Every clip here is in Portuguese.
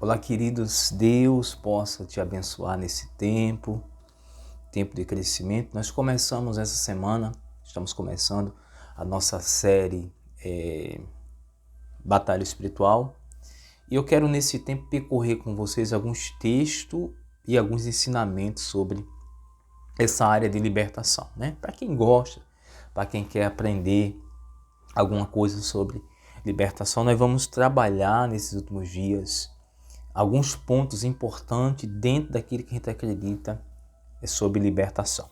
Olá, queridos, Deus possa te abençoar nesse tempo de crescimento. Nós começamos essa semana, estamos começando a nossa série Batalha Espiritual. E eu quero nesse tempo percorrer com vocês alguns textos e alguns ensinamentos sobre essa área de libertação, né? Para quem gosta, para quem quer aprender alguma coisa sobre libertação, nós vamos trabalhar nesses últimos dias alguns pontos importantes dentro daquilo que a gente acredita sobre libertação.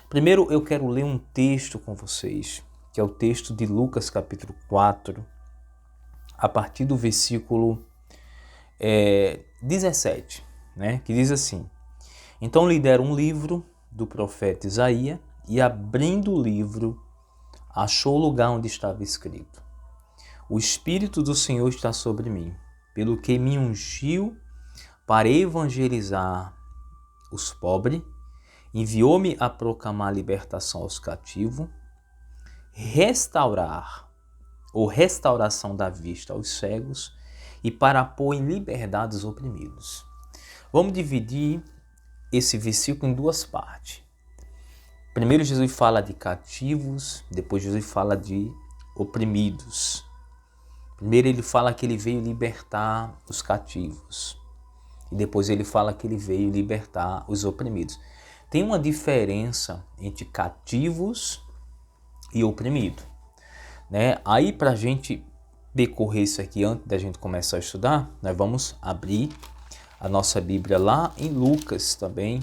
Primeiro eu quero ler um texto com vocês, que é o texto de Lucas capítulo 4, a partir do versículo 17, né? Que diz assim: Então lhe deram um livro do profeta Isaías, e abrindo o livro, achou o lugar onde estava escrito: O Espírito do Senhor está sobre mim, pelo que me ungiu para evangelizar os pobres, enviou-me a proclamar a libertação aos cativos, restauração da vista aos cegos e para pôr em liberdade os oprimidos. Vamos dividir esse versículo em duas partes. Primeiro Jesus fala de cativos, depois Jesus fala de oprimidos. Primeiro ele fala que ele veio libertar os cativos. E depois ele fala que ele veio libertar os oprimidos. Tem uma diferença entre cativos e oprimido, né? Aí para a gente percorrer isso aqui antes da gente começar a estudar, nós vamos abrir a nossa Bíblia lá em Lucas também,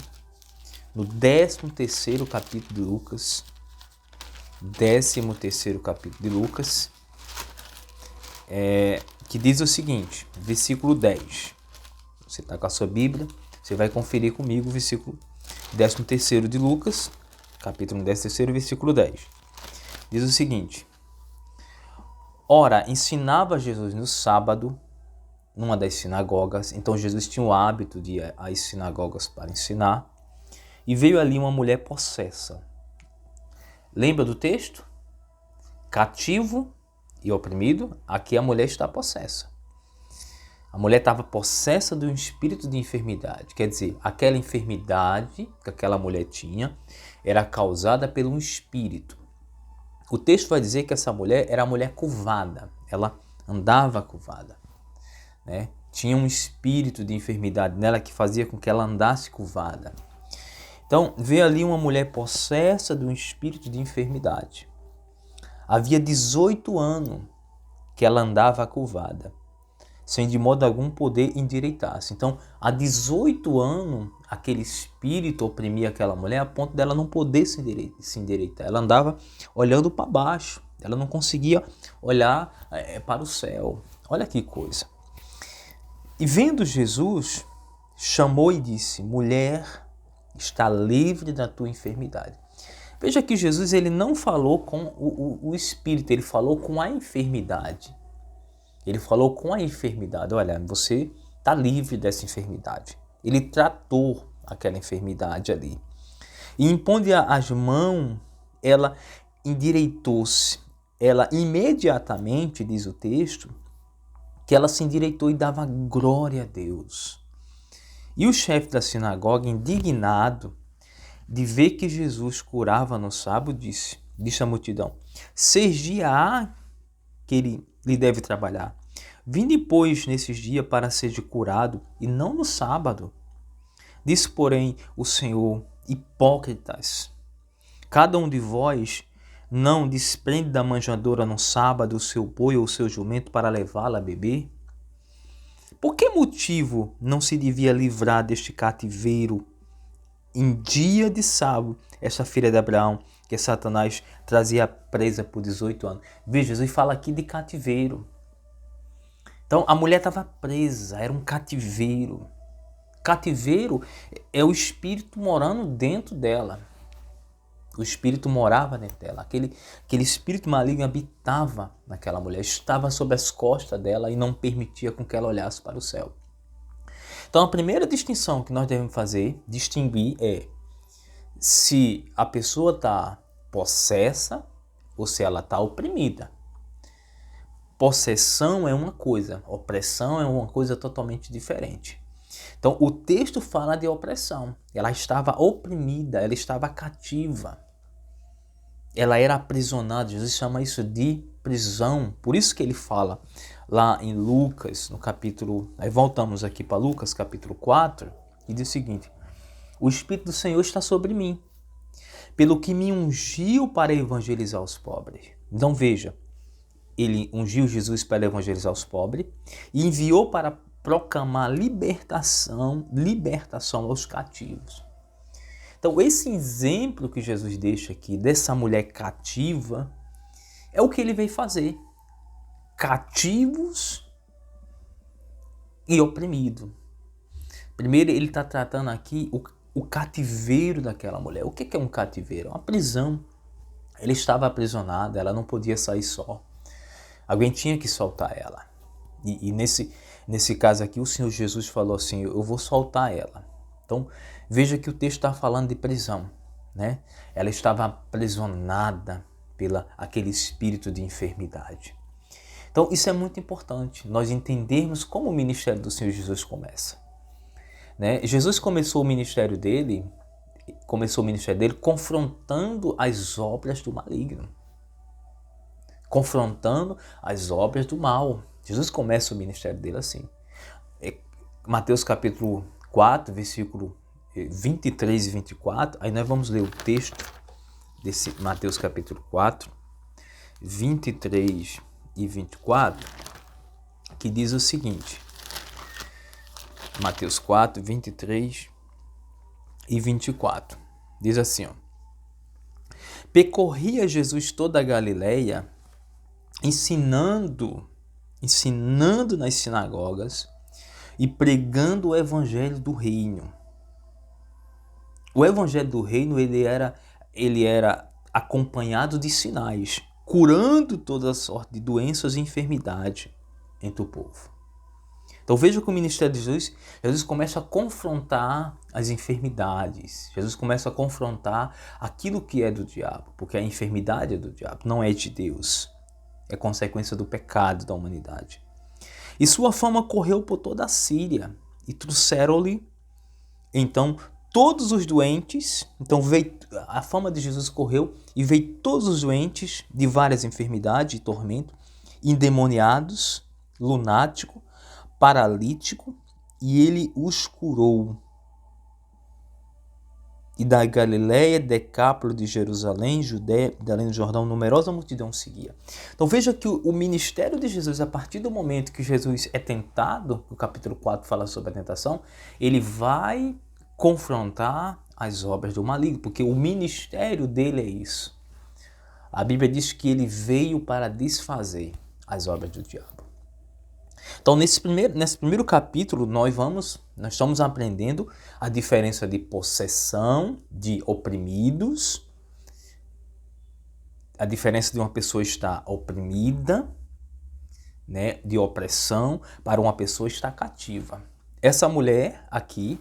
no 13º capítulo de Lucas. 13º capítulo de Lucas. Que diz o seguinte, versículo 10. Você está com a sua Bíblia, você vai conferir comigo o versículo 13º de Lucas, capítulo 13º, versículo 10. Diz o seguinte: Ora, ensinava Jesus no sábado, numa das sinagogas. Então Jesus tinha o hábito de ir às sinagogas para ensinar. E veio ali uma mulher possessa. Lembra do texto? Cativo e oprimido, aqui a mulher está possessa. A mulher estava possessa de um espírito de enfermidade. Quer dizer, aquela enfermidade que aquela mulher tinha era causada por um espírito. O texto vai dizer que essa mulher era a mulher curvada. Ela andava curvada, né? Tinha um espírito de enfermidade nela que fazia com que ela andasse curvada. Então, veio ali uma mulher possessa de um espírito de enfermidade. Havia 18 anos que ela andava curvada, sem de modo algum poder endireitar-se. Então, há 18 anos, aquele espírito oprimia aquela mulher a ponto dela não poder se endireitar. Ela andava olhando para baixo, ela não conseguia olhar para o céu. Olha que coisa. E vendo Jesus, chamou e disse: Mulher, está livre da tua enfermidade. Veja que Jesus ele não falou com o espírito, ele falou com a enfermidade. Ele falou com a enfermidade: olha, você está livre dessa enfermidade. Ele tratou aquela enfermidade ali. E impondo as mãos, ela endireitou-se. Ela imediatamente, diz o texto, que ela se endireitou e dava glória a Deus. E o chefe da sinagoga, indignado de ver que Jesus curava no sábado, disse à multidão: 6 dias há que ele lhe deve trabalhar. Vinde, pois, nesses dias para ser curado, e não no sábado. Disse, porém, o Senhor: Hipócritas, cada um de vós não desprende da manjedoura no sábado o seu boi ou o seu jumento para levá-la a beber? Por que motivo não se devia livrar deste cativeiro em dia de sábado, essa filha de Abraão, que Satanás trazia presa por 18 anos? Veja, Jesus fala aqui de cativeiro. Então, a mulher estava presa, era um cativeiro. Cativeiro é o espírito morando dentro dela. O espírito morava dentro dela. Aquele espírito maligno habitava naquela mulher, estava sobre as costas dela e não permitia com que ela olhasse para o céu. Então, a primeira distinção que nós devemos distinguir é se a pessoa está possessa ou se ela está oprimida. possessão é uma coisa, opressão é uma coisa totalmente diferente. Então, o texto fala de opressão. Ela estava oprimida, ela estava cativa. Ela era aprisionada. Jesus chama isso de prisão. Por isso que ele fala lá em Lucas, no capítulo... Aí voltamos aqui para Lucas, capítulo 4, e diz o seguinte: o Espírito do Senhor está sobre mim, pelo que me ungiu para evangelizar os pobres. Então veja, ele ungiu Jesus para evangelizar os pobres e enviou para proclamar libertação aos cativos. Então esse exemplo que Jesus deixa aqui dessa mulher cativa é o que ele veio fazer. Cativos e oprimidos. Primeiro ele está tratando aqui o cativeiro daquela mulher. O que é um cativeiro? É uma prisão. Ela estava aprisionada, ela não podia sair só. Alguém tinha que soltar ela. E nesse caso aqui, o Senhor Jesus falou assim: eu vou soltar ela. Então, veja que o texto está falando de prisão, né? Ela estava aprisionada pela aquele espírito de enfermidade. Então, isso é muito importante, nós entendermos como o ministério do Senhor Jesus começa. Né? Jesus começou o ministério dele confrontando as obras do maligno. Confrontando as obras do mal. Jesus começa o ministério dele assim. Mateus capítulo 4, versículo 23 e 24. Aí nós vamos ler o texto desse Mateus capítulo 4, 23 e 24, que diz o seguinte. Mateus 4, 23 e 24. Diz assim, ó: percorria Jesus toda a Galileia, ensinando nas sinagogas e pregando o evangelho do reino. O evangelho do reino, ele era acompanhado de sinais, curando toda sorte de doenças e enfermidade entre o povo. Então veja que o ministério de Jesus começa a confrontar as enfermidades. Jesus começa a confrontar aquilo que é do diabo, porque a enfermidade é do diabo, não é de Deus. É consequência do pecado da humanidade. E sua fama correu por toda a Síria, e trouxeram-lhe então todos os doentes. Então veio, a fama de Jesus correu e veio todos os doentes de várias enfermidades e tormentos, endemoniados, lunáticos, paralítico, e ele os curou. E da Galileia, Decápolo, de Jerusalém, Judéia, da além do Jordão, numerosa multidão seguia. Então veja que o ministério de Jesus, a partir do momento que Jesus é tentado, o capítulo 4 fala sobre a tentação, ele vai confrontar as obras do maligno, porque o ministério dele é isso. A Bíblia diz que ele veio para desfazer as obras do diabo. Então, nesse primeiro capítulo, nós estamos aprendendo a diferença de possessão, de oprimidos, a diferença de uma pessoa estar oprimida, né, de opressão, para uma pessoa estar cativa. Essa mulher aqui,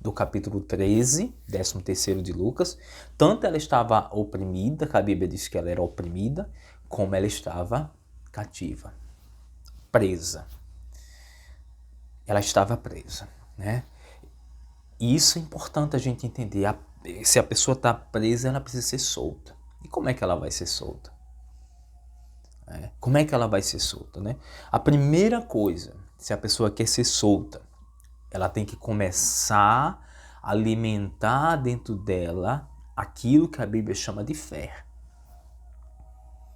do capítulo 13, 13º de Lucas, tanto ela estava oprimida, que a Bíblia diz que ela era oprimida, como ela estava cativa. Presa. Ela estava presa, né? E isso é importante a gente entender. Se a pessoa está presa, ela precisa ser solta. E como é que ela vai ser solta? Como é que ela vai ser solta, né? A primeira coisa, se a pessoa quer ser solta, ela tem que começar a alimentar dentro dela aquilo que a Bíblia chama de fé.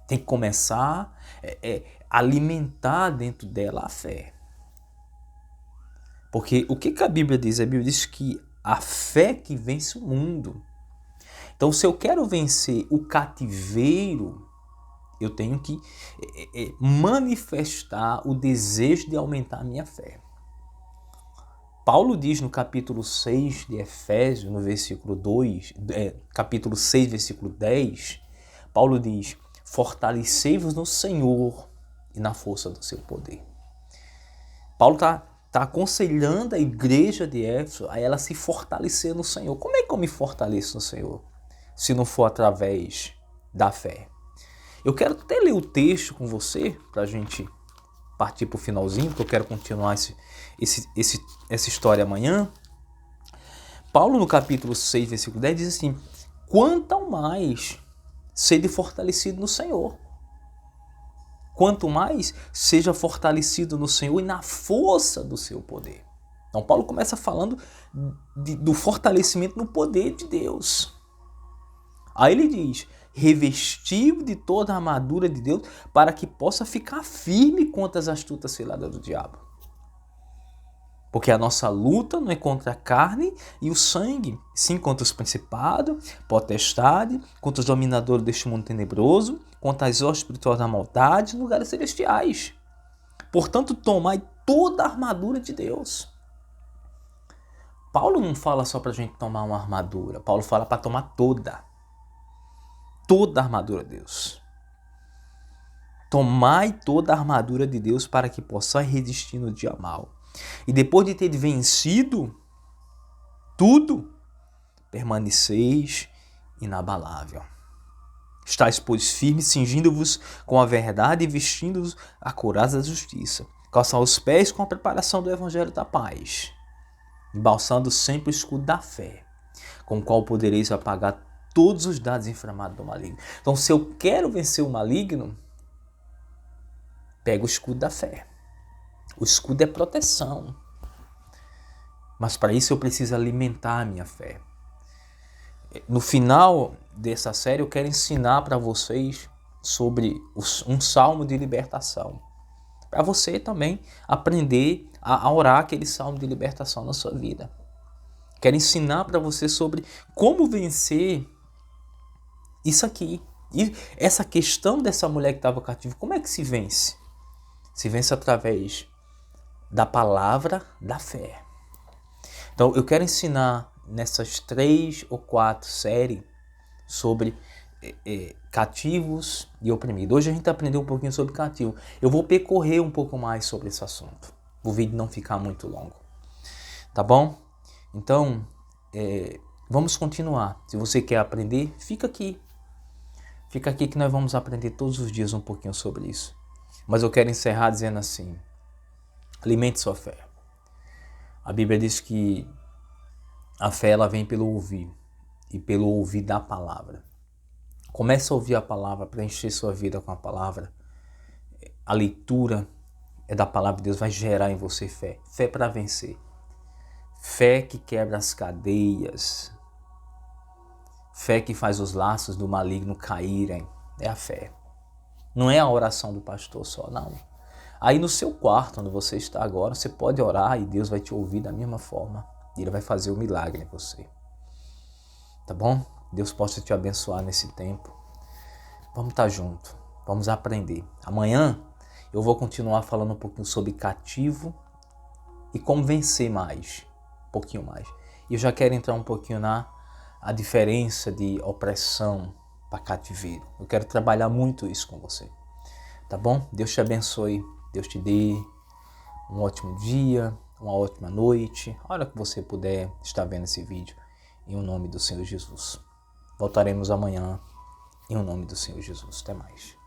Tem que começar a alimentar dentro dela a fé. Porque o que a Bíblia diz? A Bíblia diz que a fé que vence o mundo. Então, se eu quero vencer o cativeiro, eu tenho que manifestar o desejo de aumentar a minha fé. Paulo diz no capítulo 6 de Efésios, no versículo 2, capítulo 6, versículo 10, Paulo diz: fortalecei-vos no Senhor e na força do seu poder. Paulo está aconselhando a igreja de Éfeso a ela se fortalecer no Senhor. Como é que eu me fortaleço no Senhor? Se não for através da fé. Eu quero até ler o texto com você, para a gente partir para o finalzinho, porque eu quero continuar essa história amanhã. Paulo, no capítulo 6, versículo 10, diz assim: quanto ao mais sede fortalecido no Senhor. Quanto mais seja fortalecido no Senhor e na força do seu poder. Então Paulo começa falando do fortalecimento no poder de Deus. Aí ele diz: revestido de toda a armadura de Deus para que possa ficar firme contra as astutas ciladas do diabo. Porque a nossa luta não é contra a carne e o sangue, sim contra os principados, potestades, contra os dominadores deste mundo tenebroso, contra as hostes espirituais da maldade nos lugares celestiais. Portanto, tomai toda a armadura de Deus. Paulo não fala só para a gente tomar uma armadura, Paulo fala para tomar toda a armadura de Deus. Tomai toda a armadura de Deus para que possais resistir no dia mau. E depois de ter vencido tudo, permaneceis inabalável. Estais, pois, firmes, cingindo-vos com a verdade e vestindo-vos a couraça da justiça. Calçar os pés com a preparação do evangelho da paz. Embalsando sempre o escudo da fé, com o qual podereis apagar todos os dados inflamados do maligno. Então, se eu quero vencer o maligno, pega o escudo da fé. O escudo é proteção. Mas para isso eu preciso alimentar a minha fé. No final dessa série eu quero ensinar para vocês sobre um salmo de libertação. Para você também aprender a orar aquele salmo de libertação na sua vida. Quero ensinar para você sobre como vencer isso aqui. E essa questão dessa mulher que estava cativa, como é que se vence? Se vence através da palavra da fé. Então eu quero ensinar nessas 3 ou 4 séries sobre cativos e oprimidos. Hoje a gente aprendeu um pouquinho sobre cativo. Eu vou percorrer um pouco mais sobre esse assunto. O vídeo não ficar muito longo. Tá bom? Então, vamos continuar. Se você quer aprender, fica aqui. Fica aqui que nós vamos aprender todos os dias um pouquinho sobre isso. Mas eu quero encerrar dizendo assim: alimente sua fé. A Bíblia diz que a fé ela vem pelo ouvir e pelo ouvir da palavra. Comece a ouvir a palavra, preencher sua vida com a palavra. A leitura da palavra de Deus vai gerar em você fé. Fé para vencer. Fé que quebra as cadeias. Fé que faz os laços do maligno caírem. É a fé. Não é a oração do pastor só, não. Aí no seu quarto, onde você está agora, você pode orar e Deus vai te ouvir da mesma forma. E Ele vai fazer o milagre em você. Tá bom? Deus possa te abençoar nesse tempo. Vamos estar juntos. Vamos aprender. Amanhã eu vou continuar falando um pouquinho sobre cativo e como vencer mais. Um pouquinho mais. E eu já quero entrar um pouquinho na diferença de opressão para cativeiro. Eu quero trabalhar muito isso com você. Tá bom? Deus te abençoe. Deus te dê um ótimo dia, uma ótima noite. A hora que você puder estar vendo esse vídeo. Em o nome do Senhor Jesus. Voltaremos amanhã. Em o nome do Senhor Jesus. Até mais.